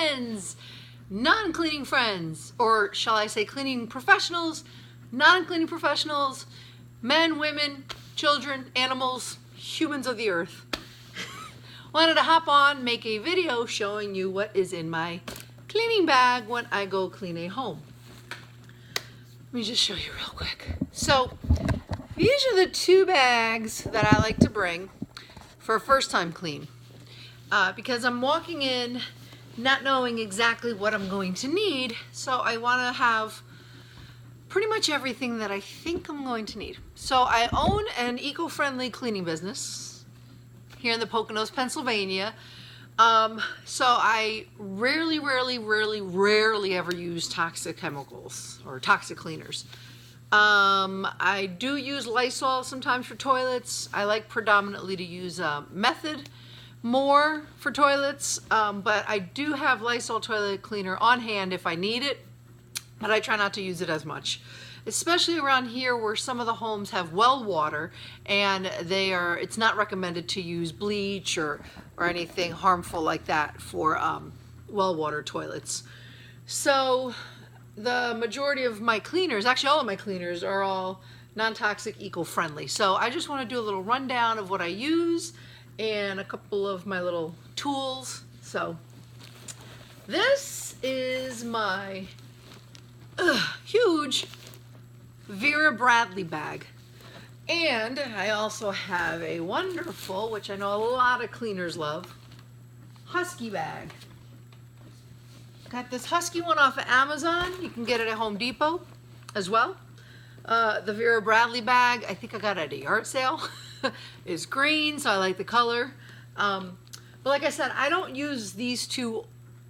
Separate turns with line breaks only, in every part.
friends, non-cleaning friends, or shall I say cleaning professionals, non-cleaning professionals, men, women, children, animals, humans of the earth. Wanted to hop on, make a video showing you what is in my cleaning bag when I go clean a home. Let me just show you real quick. So these are the two bags that I like to bring for a first time clean. Because I'm walking in not knowing exactly what I'm going to need, so I want to have pretty much everything that I think I'm going to need. So I own an eco-friendly cleaning business here in the Poconos, Pennsylvania. So I rarely ever use toxic chemicals or toxic cleaners. I do use Lysol sometimes for toilets. I like predominantly to use Method more for toilets, but I do have Lysol toilet cleaner on hand if I need it, but I try not to use it as much, especially around here where some of the homes have well water and it's not recommended to use bleach or anything harmful like that for well water toilets. So the majority of my cleaners, actually all of my cleaners, are all non-toxic, eco-friendly. So I just want to do a little rundown of what I use and a couple of my little tools. So this is my huge Vera Bradley bag. And I also have a wonderful, which I know a lot of cleaners love, Husky bag. Got this Husky one off of Amazon. You can get it at Home Depot as well. The Vera Bradley bag, I think I got it at a yard sale. It's green, so I like the color. But like I said, I don't use these two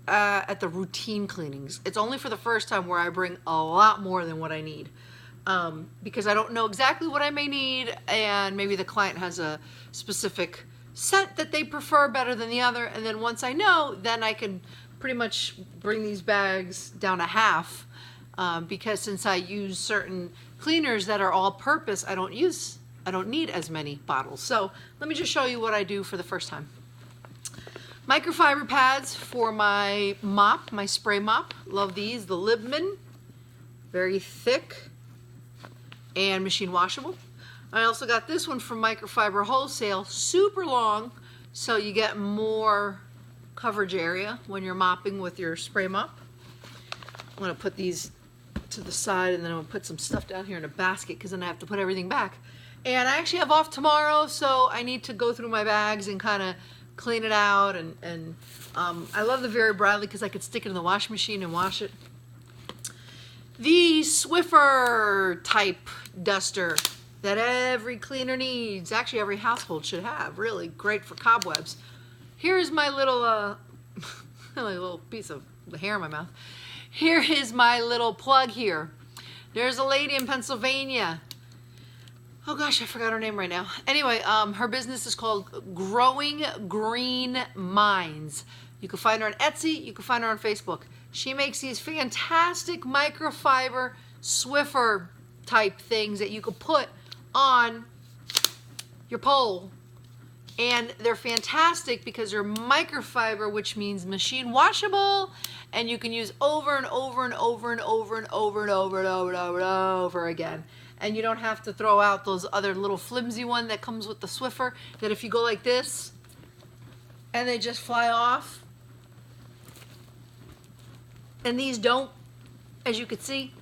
at the routine cleanings. It's only for the first time where I bring a lot more than what I need. Because I don't know exactly what I may need, and maybe the client has a specific scent that they prefer better than the other, and then once I know, then I can pretty much bring these bags down to half, because since I use certain cleaners that are all-purpose, I don't need as many bottles. So let me just show you what I do for the first time. Microfiber pads for my mop, my spray mop. Love these, the Libman, very thick and machine washable. I also got this one from Microfiber Wholesale, super long, so you get more coverage area when you're mopping with your spray mop. I'm gonna put these to the side, and then I'm gonna put some stuff down here in a basket because then I have to put everything back. And I actually have off tomorrow, so I need to go through my bags and kind of clean it out. And I love the Vera Bradley because I could stick it in the washing machine and wash it. The Swiffer type duster that every cleaner needs, actually every household should have, really great for cobwebs. Here's my little, little piece of the hair in my mouth. Here is my little plug here. There's a lady in Pennsylvania. Oh gosh, I forgot her name right now. Anyway, her business is called Growing Green Minds. You can find her on Etsy, you can find her on Facebook. She makes these fantastic microfiber Swiffer type things that you can put on your pole. And they're fantastic because they're microfiber, which means machine washable, and you can use over and over and over and over and over and over and over and over and over again. And you don't have to throw out those other little flimsy one that comes with the Swiffer, that if you go like this and they just fly off. And these don't, as you can see.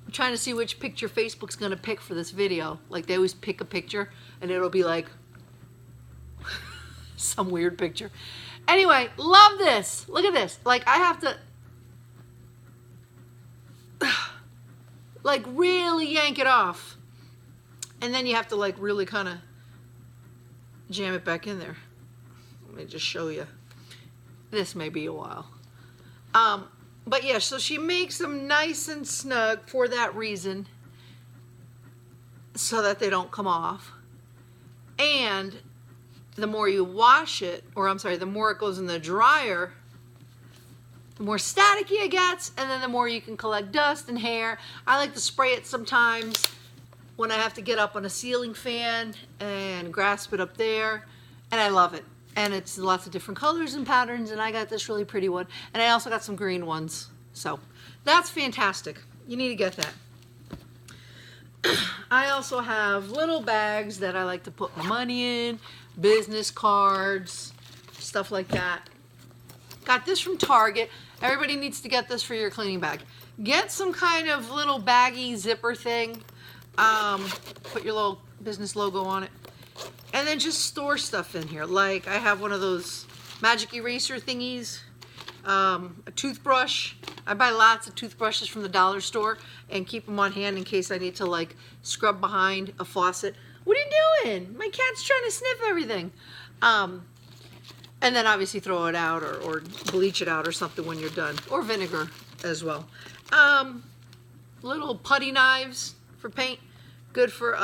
I'm trying to see which picture Facebook's gonna pick for this video. Like they always pick a picture and it'll be like some weird picture. Anyway, love this. Look at this. Like I have to like really yank it off. And then you have to like really kind of jam it back in there. Let me just show you. This may be a while. But yeah, so she makes them nice and snug for that reason, so that they don't come off. And the more you wash it, or I'm sorry, the more it goes in the dryer, the more staticky it gets, and then the more you can collect dust and hair. I like to spray it sometimes when I have to get up on a ceiling fan and grasp it up there, and I love it. And it's lots of different colors and patterns, and I got this really pretty one. And I also got some green ones. So that's fantastic. You need to get that. I also have little bags that I like to put my money in, business cards, stuff like that. Got this from Target. Everybody needs to get this for your cleaning bag. Get some kind of little baggy zipper thing. Put your little business logo on it. And then just store stuff in here. Like I have one of those magic eraser thingies. A toothbrush. I buy lots of toothbrushes from the dollar store and keep them on hand in case I need to like scrub behind a faucet. What are you doing? My cat's trying to sniff everything. And then obviously throw it out or bleach it out or something when you're done. Or vinegar as well. Little putty knives for paint. Good for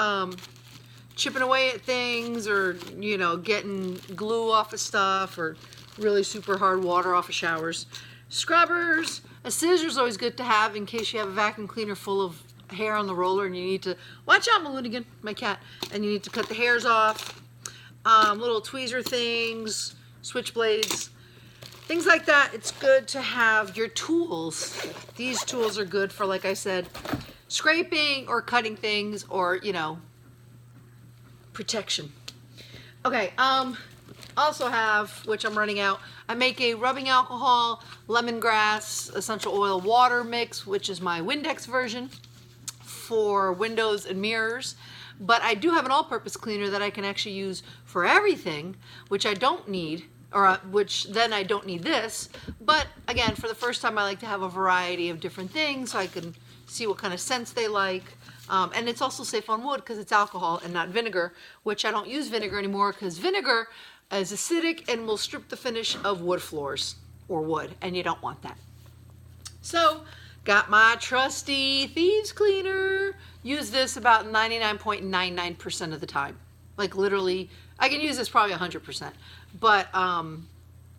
chipping away at things or, you know, getting glue off of stuff or really super hard water off of showers. Scrubbers. A scissor is always good to have in case you have a vacuum cleaner full of hair on the roller and you need to, watch out Maloonigan, my cat, and you need to cut the hairs off. Little tweezer things, switchblades, things like that. It's good to have your tools. These tools are good for, like I said, scraping or cutting things or, you know, protection. Okay, also have, which I'm running out, I make a rubbing alcohol, lemongrass, essential oil water mix, which is my Windex version for windows and mirrors. But I do have an all-purpose cleaner that I can actually use for everything, which I don't need, or which then I don't need this. But again, for the first time, I like to have a variety of different things so I can see what kind of scents they like. And it's also safe on wood because it's alcohol and not vinegar, which I don't use vinegar anymore because vinegar is acidic and will strip the finish of wood floors or wood, and you don't want that. So, got my trusty Thieves Cleaner. Use this about 99.99% of the time. Like literally, I can use this probably 100%, but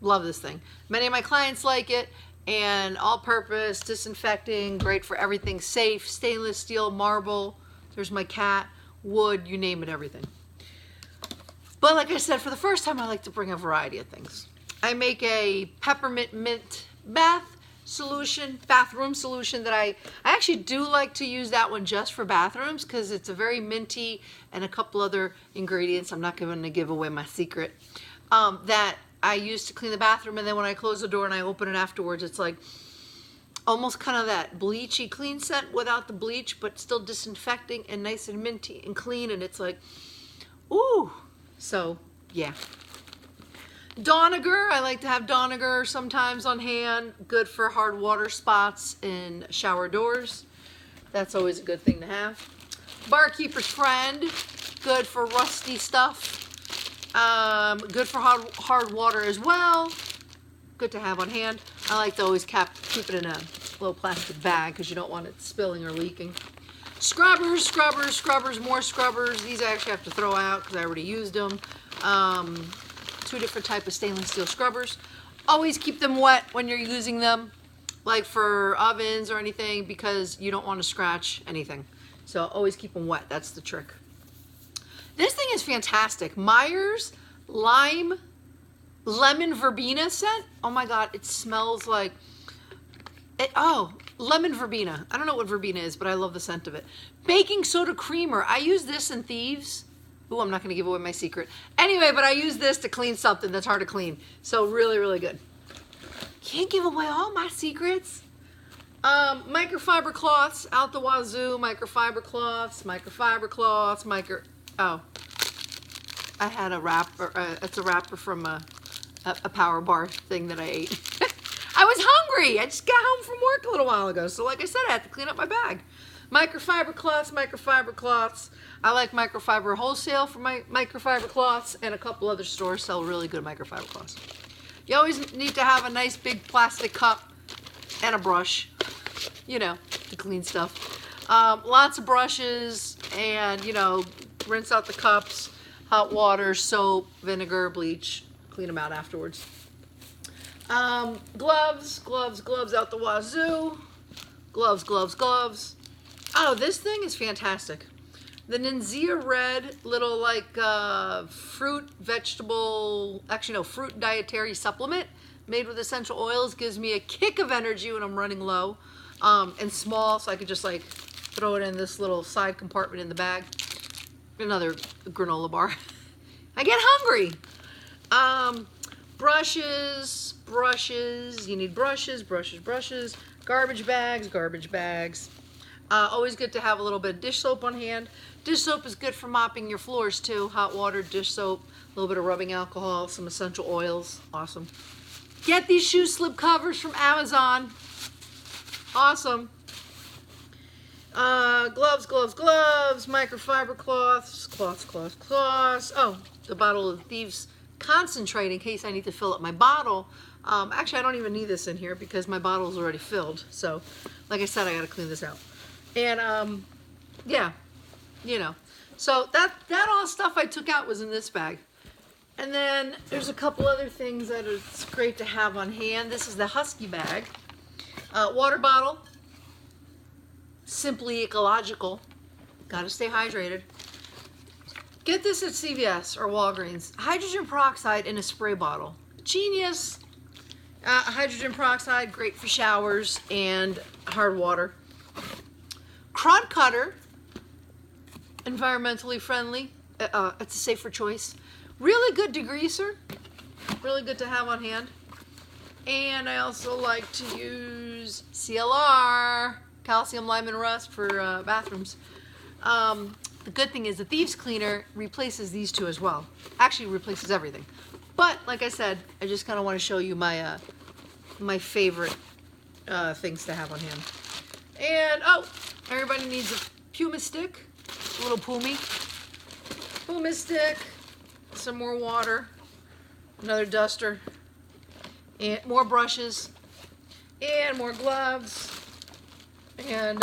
love this thing. Many of my clients like it, and all-purpose, disinfecting, great for everything, safe, stainless steel, marble, there's my cat, wood, you name it, everything. But like I said, for the first time, I like to bring a variety of things. I make a peppermint mint bathroom solution that I actually do like to use that one just for bathrooms because it's a very minty and a couple other ingredients. I'm not going to give away my secret. That I use to clean the bathroom, and then when I close the door and I open it afterwards, it's like almost kind of that bleachy clean scent without the bleach, but still disinfecting and nice and minty and clean, and it's like, ooh. So, yeah. Donegar, I like to have Donegar sometimes on hand. Good for hard water spots in shower doors. That's always a good thing to have. Barkeeper's Friend, good for rusty stuff. Good for hard water as well. Good to have on hand. I like to always keep it in a little plastic bag because you don't want it spilling or leaking. Scrubbers, scrubbers, scrubbers, more scrubbers. These I actually have to throw out because I already used them. 2 different types of stainless steel scrubbers. Always keep them wet when you're using them, like for ovens or anything, because you don't want to scratch anything. So always keep them wet. That's the trick. This thing is fantastic. Meyer's Lemon Verbena scent. Oh my God, it smells like... lemon verbena. I don't know what verbena is, but I love the scent of it. Baking soda creamer. I use this in Thieves. Ooh, I'm not going to give away my secret. Anyway, but I use this to clean something that's hard to clean. So really, really good. Can't give away all my secrets. Microfiber cloths out the wazoo. Microfiber cloths. Oh, I had a wrapper. It's a wrapper from a Power Bar thing that I ate. I was hungry. I just got home from work a little while ago. So like I said, I had to clean up my bag. Microfiber cloths, microfiber cloths. I like microfiber wholesale for my microfiber cloths, and a couple other stores sell really good microfiber cloths. You always need to have a nice big plastic cup and a brush, you know, to clean stuff. Lots of brushes and, you know, rinse out the cups, hot water, soap, vinegar, bleach, clean them out afterwards. Gloves out the wazoo. Gloves. Oh, this thing is fantastic. The Ninzia Red little like fruit, vegetable, actually no, fruit dietary supplement made with essential oils gives me a kick of energy when I'm running low, and small, so I could just like throw it in this little side compartment in the bag. Another granola bar. I get hungry. Brushes, you need brushes. Garbage bags. Always good to have a little bit of dish soap on hand. Dish soap is good for mopping your floors too. Hot water, dish soap, a little bit of rubbing alcohol, some essential oils. Awesome. Get these shoe slip covers from Amazon. Awesome. Gloves, microfiber cloths. Oh, the bottle of Thieves concentrate in case I need to fill up my bottle. Actually, I don't even need this in here because my bottle is already filled. So, like I said, I got to clean this out. And, yeah, you know. So that all stuff I took out was in this bag. And then there's a couple other things that it's great to have on hand. This is the Husky bag. Water bottle. Simply ecological. Gotta stay hydrated. Get this at CVS or Walgreens. Hydrogen peroxide in a spray bottle. Genius. Hydrogen peroxide, great for showers and hard water. Crud cutter, environmentally friendly. It's a safer choice. Really good degreaser. Really good to have on hand. And I also like to use CLR, calcium, lime, and rust for bathrooms. The good thing is the Thieves Cleaner replaces these two as well. Actually replaces everything. But like I said, I just kind of want to show you my my favorite things to have on hand. And oh, everybody needs a Puma stick, a little Puma stick, some more water, another duster, and more brushes, and more gloves, and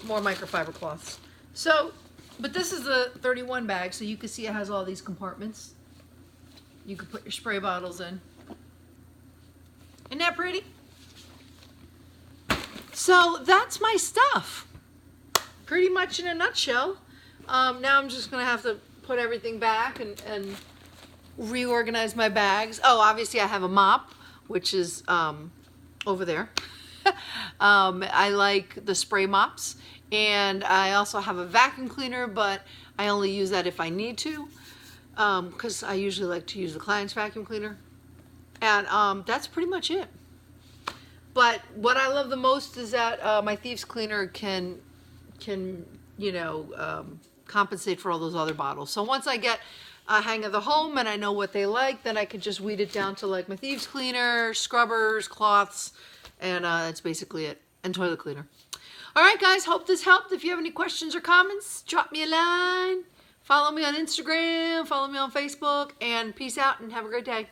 more microfiber cloths. So, but this is the 31 bag, so you can see it has all these compartments. You can put your spray bottles in. Isn't that pretty? So that's my stuff. Pretty much in a nutshell. Now I'm just gonna have to put everything back and reorganize my bags. Oh, obviously I have a mop, which is over there. I like the spray mops, and I also have a vacuum cleaner, but I only use that if I need to, because I usually like to use the client's vacuum cleaner. And that's pretty much it. But what I love the most is that my Thieves Cleaner can you know, compensate for all those other bottles. So once I get a hang of the home and I know what they like, then I can just weed it down to like my Thieves Cleaner, scrubbers, cloths, and that's basically it. And toilet cleaner. All right, guys, hope this helped. If you have any questions or comments, drop me a line. Follow me on Instagram, follow me on Facebook, and peace out and have a great day.